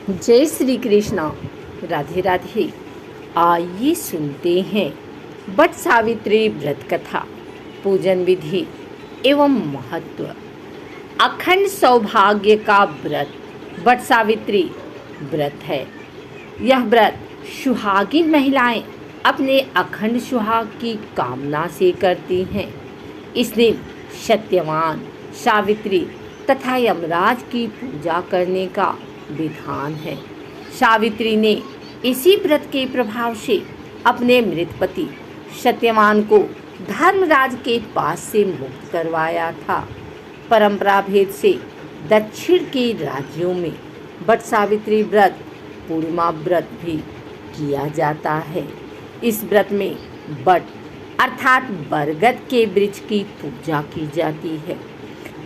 जय श्री कृष्णा। राधे राधे। आइए सुनते हैं वट सावित्री व्रत कथा, पूजन विधि एवं महत्व। अखंड सौभाग्य का व्रत वट सावित्री व्रत है। यह व्रत सुहागिन महिलाएं अपने अखंड सुहाग की कामना से करती हैं। इस दिन सत्यवान, सावित्री तथा यमराज की पूजा करने का विधान है। सावित्री ने इसी व्रत के प्रभाव से अपने मृत पति सत्यवान को धर्मराज के पास से मुक्त करवाया था। परंपरा भेद से दक्षिण के राज्यों में वट सावित्री व्रत पूर्णिमा व्रत भी किया जाता है। इस व्रत में वट अर्थात बरगद के वृक्ष की पूजा की जाती है।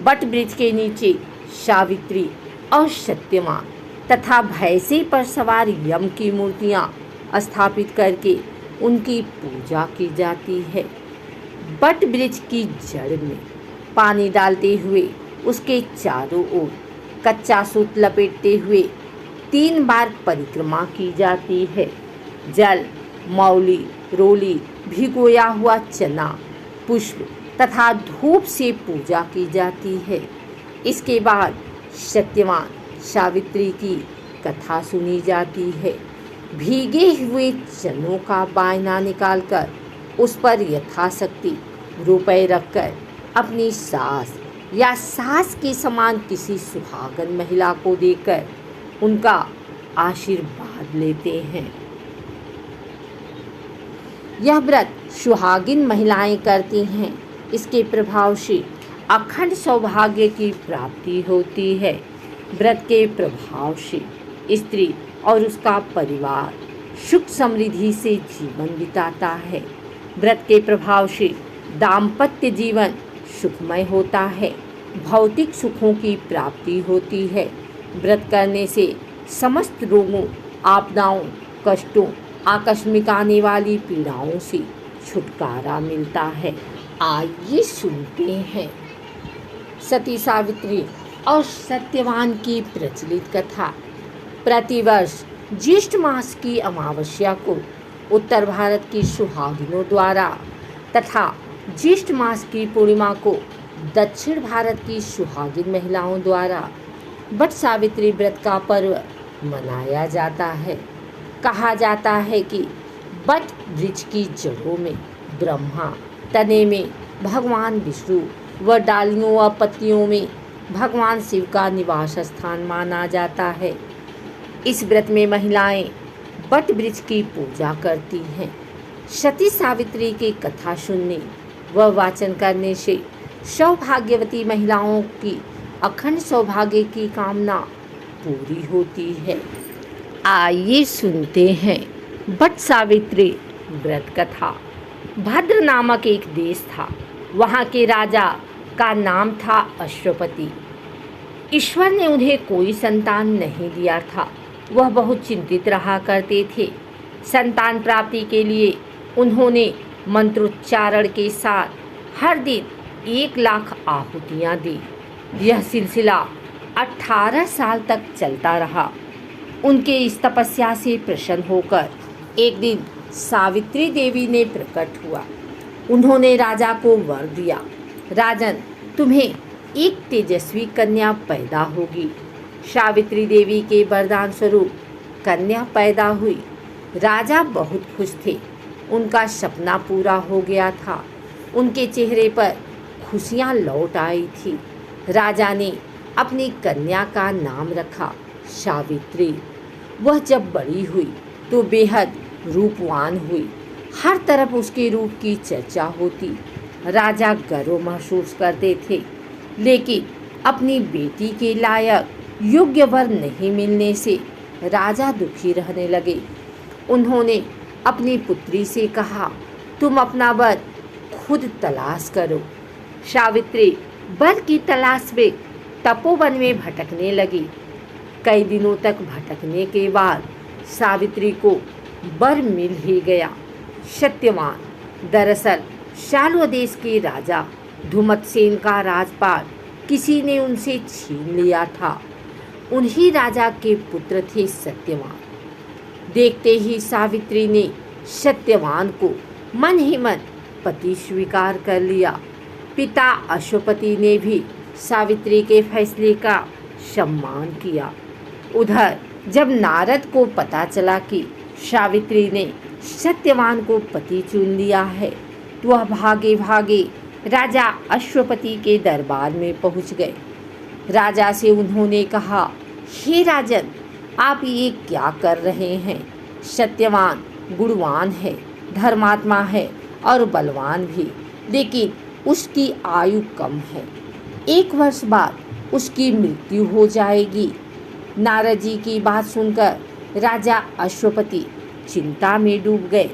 वट वृक्ष के नीचे सावित्री और सत्यवान तथा भैंसे पर सवार यम की मूर्तियां स्थापित करके उनकी पूजा की जाती है। वट वृक्ष की जड़ में पानी डालते हुए उसके चारों ओर कच्चा सूत लपेटते हुए 3 बार परिक्रमा की जाती है। जल, मौली, रोली, भिगोया हुआ चना, पुष्प तथा धूप से पूजा की जाती है। इसके बाद सत्यवान सावित्री की कथा सुनी जाती है। भीगे हुए चनों का बायना निकालकर उस पर यथाशक्ति रुपए रखकर अपनी सास या सास के समान किसी सुहागन महिला को देकर उनका आशीर्वाद लेते हैं। यह व्रत सुहागिन महिलाएं करती हैं। इसके प्रभाव से अखंड सौभाग्य की प्राप्ति होती है। व्रत के प्रभाव से स्त्री और उसका परिवार सुख समृद्धि से जीवन बिताता है। व्रत के प्रभाव से दाम्पत्य जीवन सुखमय होता है। भौतिक सुखों की प्राप्ति होती है। व्रत करने से समस्त रोगों, आपदाओं, कष्टों, आकस्मिक आने वाली पीड़ाओं से छुटकारा मिलता है। आइए सुनते हैं सती सावित्री और सत्यवान की प्रचलित कथा। प्रतिवर्ष ज्येष्ठ मास की अमावस्या को उत्तर भारत की सुहागिनों द्वारा तथा ज्येष्ठ मास की पूर्णिमा को दक्षिण भारत की सुहागिन महिलाओं द्वारा वट सावित्री व्रत का पर्व मनाया जाता है। कहा जाता है कि वट वृक्ष की जड़ों में ब्रह्मा, तने में भगवान विष्णु व डालियों व पत्तियों में भगवान शिव का निवास स्थान माना जाता है। इस व्रत में महिलाएं वट वृक्ष की पूजा करती हैं। सती सावित्री की कथा सुनने व वाचन करने से सौभाग्यवती महिलाओं की अखंड सौभाग्य की कामना पूरी होती है। आइए सुनते हैं वट सावित्री व्रत कथा। भद्र नामक एक देश था। वहाँ के राजा का नाम था अश्वपति। ईश्वर ने उन्हें कोई संतान नहीं दिया था। वह बहुत चिंतित रहा करते थे। संतान प्राप्ति के लिए उन्होंने मंत्रोच्चारण के साथ हर दिन 1 लाख आहुतियाँ दी। यह सिलसिला 18 साल तक चलता रहा। उनके इस तपस्या से प्रसन्न होकर एक दिन सावित्री देवी ने प्रकट हुआ। उन्होंने राजा को वर दिया, राजन, तुम्हें एक तेजस्वी कन्या पैदा होगी। सावित्री देवी के वरदान स्वरूप कन्या पैदा हुई। राजा बहुत खुश थे। उनका सपना पूरा हो गया था। उनके चेहरे पर खुशियाँ लौट आई थी। राजा ने अपनी कन्या का नाम रखा सावित्री। वह जब बड़ी हुई तो बेहद रूपवान हुई। हर तरफ उसके रूप की चर्चा होती। राजा गर्व महसूस करते थे, लेकिन अपनी बेटी के लायक योग्य वर नहीं मिलने से राजा दुखी रहने लगे। उन्होंने अपनी पुत्री से कहा, तुम अपना वर खुद तलाश करो। सावित्री वर की तलाश में तपोवन में भटकने लगी। कई दिनों तक भटकने के बाद सावित्री को वर मिल ही गया। सत्यवान दरअसल शाल्व देश के राजा धुमतसेन का राजपाट किसी ने उनसे छीन लिया था। उन्हीं राजा के पुत्र थे सत्यवान। देखते ही सावित्री ने सत्यवान को मन ही मन पति स्वीकार कर लिया। पिता अश्वपति ने भी सावित्री के फैसले का सम्मान किया। उधर जब नारद को पता चला कि सावित्री ने सत्यवान को पति चुन लिया है, तो वह भागे भागे राजा अश्वपति के दरबार में पहुंच गए। राजा से उन्होंने कहा, हे राजन, आप ये क्या कर रहे हैं? सत्यवान गुणवान है, धर्मात्मा है और बलवान भी, लेकिन उसकी आयु कम है। 1 वर्ष बाद उसकी मृत्यु हो जाएगी। नारद जी की बात सुनकर राजा अश्वपति चिंता में डूब गए।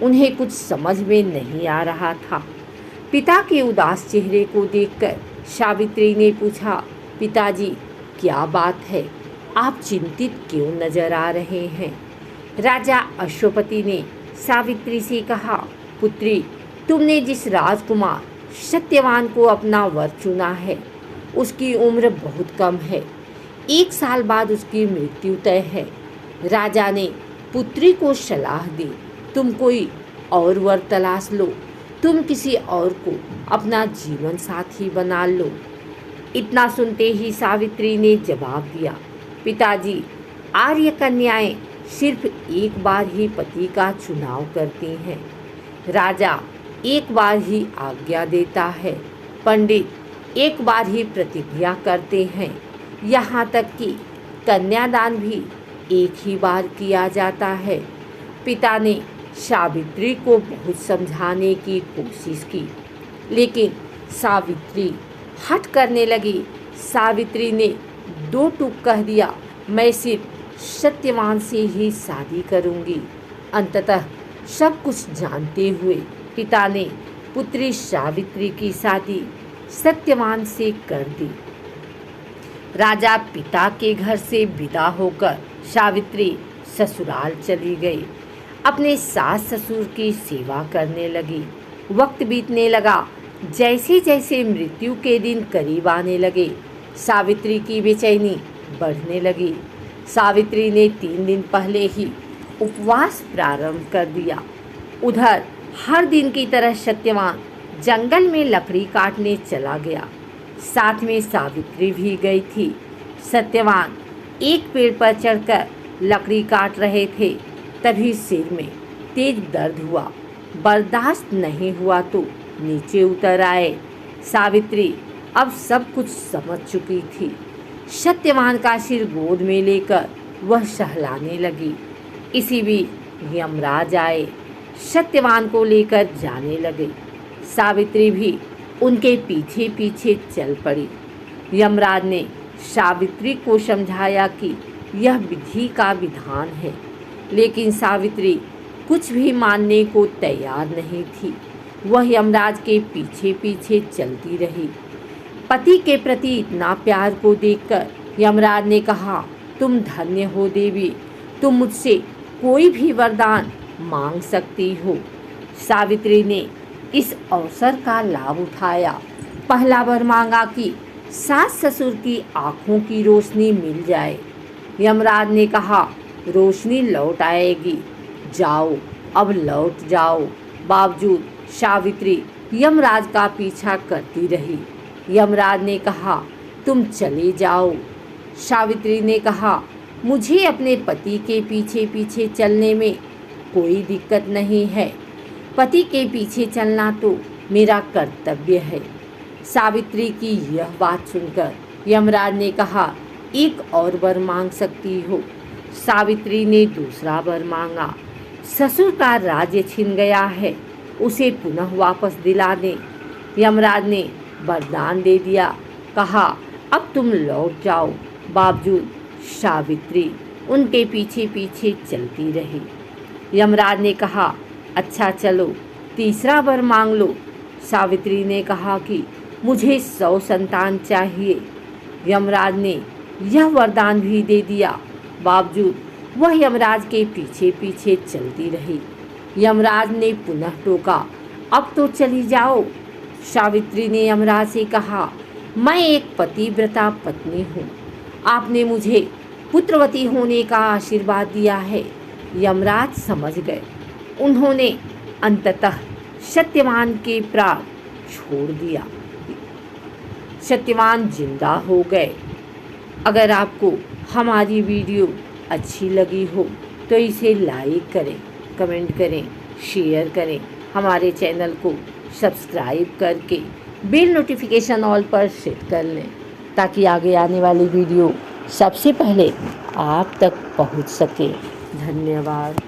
उन्हें कुछ समझ में नहीं आ रहा था। पिता के उदास चेहरे को देखकर सावित्री ने पूछा, पिताजी क्या बात है? आप चिंतित क्यों नजर आ रहे हैं? राजा अश्वपति ने सावित्री से कहा, पुत्री, तुमने जिस राजकुमार सत्यवान को अपना वर चुना है, उसकी उम्र बहुत कम है। 1 साल बाद उसकी मृत्यु तय है। राजा ने पुत्री को सलाह दी, तुम कोई और वर तलाश लो, तुम किसी और को अपना जीवन साथी बना लो। इतना सुनते ही सावित्री ने जवाब दिया, पिताजी, आर्य कन्याएं सिर्फ 1 बार ही पति का चुनाव करती हैं। राजा 1 बार ही आज्ञा देता है, पंडित 1 बार ही प्रतिज्ञा करते हैं, यहाँ तक कि कन्यादान भी 1 ही बार किया जाता है। पिता ने सावित्री को बहुत समझाने की कोशिश की, लेकिन सावित्री हठ करने लगी। सावित्री ने 2 टूक कह दिया, मैं सिर्फ सत्यवान से ही शादी करूंगी। अंततः सब कुछ जानते हुए पिता ने पुत्री सावित्री की शादी सत्यवान से कर दी। राजा पिता के घर से विदा होकर सावित्री ससुराल चली गई। अपने सास ससुर की सेवा करने लगी। वक्त बीतने लगा। जैसे जैसे मृत्यु के दिन करीब आने लगे, सावित्री की बेचैनी बढ़ने लगी। सावित्री ने 3 दिन पहले ही उपवास प्रारंभ कर दिया। उधर हर दिन की तरह सत्यवान जंगल में लकड़ी काटने चला गया। साथ में सावित्री भी गई थी। सत्यवान एक पेड़ पर चढ़कर लकड़ी काट रहे थे, तभी सिर में तेज दर्द हुआ। बर्दाश्त नहीं हुआ तो नीचे उतर आए। सावित्री अब सब कुछ समझ चुकी थी। सत्यवान का सिर गोद में लेकर वह सहलाने लगी। इसी बीच यमराज आए, सत्यवान को लेकर जाने लगे। सावित्री भी उनके पीछे पीछे चल पड़ी। यमराज ने सावित्री को समझाया कि यह विधि का विधान है, लेकिन सावित्री कुछ भी मानने को तैयार नहीं थी। वह यमराज के पीछे पीछे चलती रही। पति के प्रति इतना प्यार को देखकर यमराज ने कहा, तुम धन्य हो देवी, तुम मुझसे कोई भी वरदान मांग सकती हो। सावित्री ने इस अवसर का लाभ उठाया। पहला वर मांगा कि सास ससुर की आँखों की रोशनी मिल जाए। यमराज ने कहा, रोशनी लौट आएगी, जाओ, अब लौट जाओ। बावजूद सावित्री यमराज का पीछा करती रही। यमराज ने कहा, तुम चले जाओ। सावित्री ने कहा, मुझे अपने पति के पीछे पीछे चलने में कोई दिक्कत नहीं है। पति के पीछे चलना तो मेरा कर्तव्य है। सावित्री की यह बात सुनकर यमराज ने कहा, एक और वर मांग सकती हो। सावित्री ने दूसरा वर मांगा। ससुर का राज्य छिन गया है, उसे पुनः वापस दिला दें। यमराज ने वरदान दे दिया। कहा, अब तुम लौट जाओ। बावजूद सावित्री उनके पीछे पीछे चलती रही। यमराज ने कहा, अच्छा चलो, तीसरा वर मांग लो। सावित्री ने कहा कि मुझे 100 संतान चाहिए। यमराज ने यह वरदान भी दे दिया। बावजूद वह यमराज के पीछे पीछे चलती रही। यमराज ने पुनः टोका, अब तो चली जाओ। सावित्री ने यमराज से कहा, मैं एक पतिव्रता पत्नी हूँ, आपने मुझे पुत्रवती होने का आशीर्वाद दिया है। यमराज समझ गए। उन्होंने अंततः सत्यवान के प्राण छोड़ दिया। सत्यवान जिंदा हो गए। अगर आपको हमारी वीडियो अच्छी लगी हो तो इसे लाइक करें, कमेंट करें, शेयर करें। हमारे चैनल को सब्सक्राइब करके बेल नोटिफिकेशन ऑल पर सेट कर लें ताकि आगे आने वाली वीडियो सबसे पहले आप तक पहुंच सके। धन्यवाद।